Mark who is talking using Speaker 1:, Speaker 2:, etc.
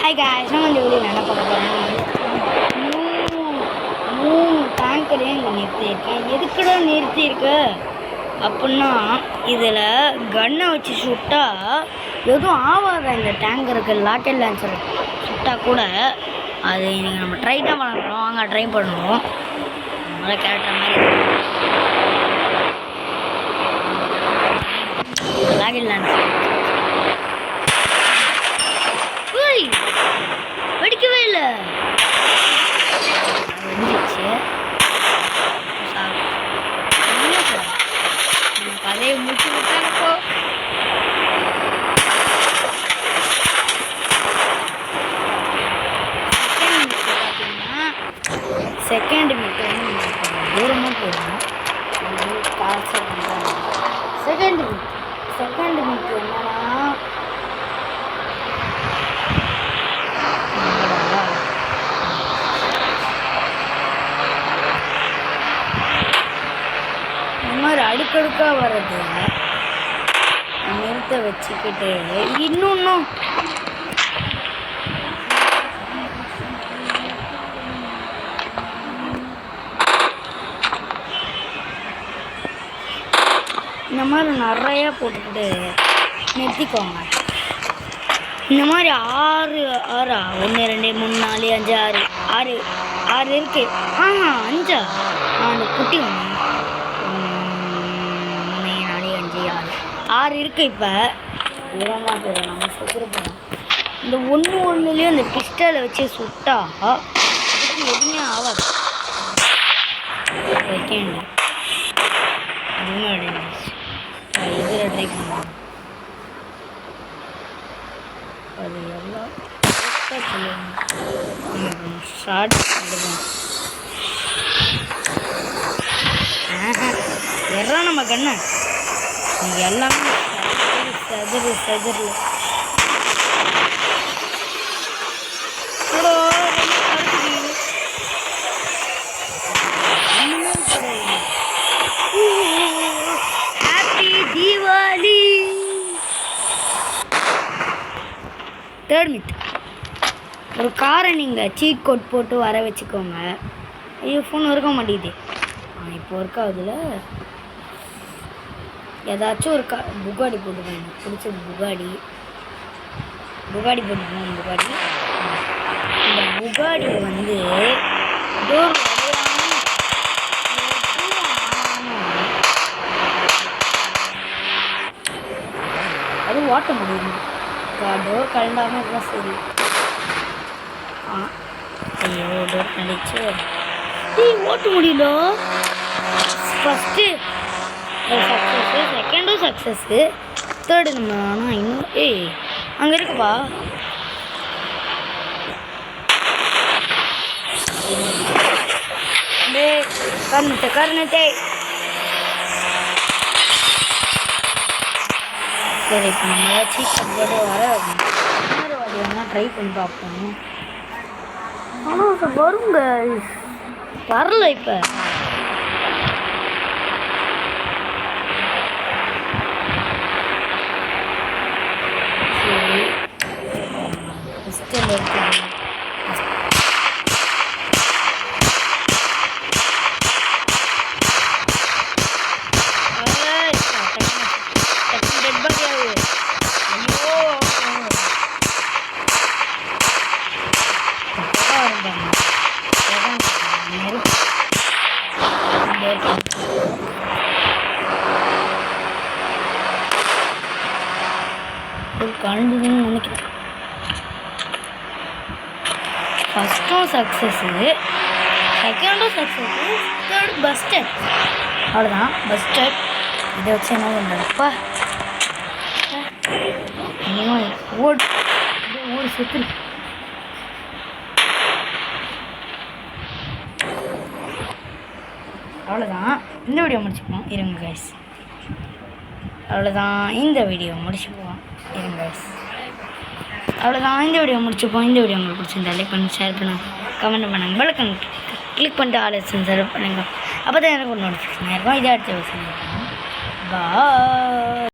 Speaker 1: Hi guys, நம்ம இந்த video என்ன பார்க்க போகிறோம்? மூணு டேங்கரையும் இங்கே நிறுத்தியிருக்கேன். எதுக்குடா நிறுத்தியிருக்க அப்படின்னா, இதில் கன்னை வச்சு சுட்டா எதுவும் ஆகாத. இந்த டேங்கருக்கு லாக்கெட் லான்ச்சர் சுட்டா கூட அது இன்றைக்கி நம்ம ட்ரை தான் பண்ண போகிறோம். வாங்க ட்ரை பண்ணுவோம். நல்லா கேரக்டர் மாதிரி லாக்கெட் லான்ச்சர் வெடிக்கவே இல்லை. வெடிச்சிச்சு. கதையை முடிச்சு விட்டாங்கப்போ. செகண்ட் மீட்டர் வந்து தூரமாக போயிடும். செகண்ட் மீட்டர் என்னன்னா அடுக்கடுக்காக வர்றது நிறுத்த வச்சுக்கிட்டு இன்னும் இந்த மாதிரி நிறையா போட்டுக்கிட்டு நிறுத்திக்கோங்க. இந்த மாதிரி ஆறு 1 2 3 4 5 6 இருக்கு. 5 அந்த குட்டி 6 இருக்குது. இப்போ இதெல்லாம் போயிடும். நம்ம சுற்றுப்போம். இந்த ஒன்றுலேயும் அந்த பிஸ்டலை வச்சு சுட்டா அதுக்கு எதுவுமே ஆகாது. செகண்ட் அதுவுமே அடைஞ்சிச்சு. இதில் ட்ரை பண்ணுவோம். அது எல்லாம் ஸ்டார்ட் பண்ணுவோம். எல்லாம் நம்ம கண்ணு எல்லாமே செதறல. ஹாப்பி தீபாவளி. தேர்ட் மித், ஒரு காரை நீங்கள் சீட் கோட் போட்டு வர வச்சுக்கோங்க. ஐயோ ஃபோன் இருக்க மாட்டேங்குது. இப்போ இருக்கா அதில் ஏதாச்சும் ஒரு புகாடி போட்டுக்கோங்க. எனக்கு பிடிச்சது புகாடி போட்டுக்கோங்க. இந்த புகாடியை வந்து டோர் அது ஓட்ட முடியும். டோர் கலண்டாமல் இருந்தால் சரி. ஐயோ டோர் கழிச்சு ஓட்ட முடியல. ஃபஸ்ட்டு சக்ஸஸ்ஸு, செகண்டும் சக்ஸஸ்ஸு, தேர்டு நம்ம ஆனால் இன்னும் அங்கே இருக்குப்பா. கருணத்தை சரி. இப்போ நம்ம ஏதாச்சும் போட்டு இன்னொரு வாட்டி வேணால் ட்ரை பண்ணி பார்ப்போம். ஆனால் அது வருங்க, வரல. இப்போ கலந்துதுன்னு நினைக்கிறேன். ஃபஸ்ட்டும் சக்ஸஸ்ஸு, செகண்டும் சக்ஸஸ்ஸு, தேர்ட் பஸ்டட். அவ்வளோதான் பஸ்டட். இதை வச்சு என்ன பண்ணுறப்பா ஓடு சுற்று. அவ்வளோதான். இந்த வீடியோ முடிச்சுப்போம் இருங்க கைஸ். அவ்வளோதான் இந்த வீடியோ முடிச்சுப்போம் இருங்க கைஸ். அவ்வளோதான் இந்த வீடியோ முடிச்சுப்போம். இந்த வீடியோ உங்களுக்கு பிடிச்சிருந்தா லைக் பண்ணுங்கள், ஷேர் பண்ணுங்கள், கமெண்ட் பண்ணுங்கள், பெல்லைக்கன் கிளிக் பண்ணிட்டு ஆலோசனை சர்வ் பண்ணுங்கள். அப்போ தான் எனக்கு ஒரு நோட்டிஃபிகேஷன் இருக்கும். இதை அடுத்த விஷயம். பாய்.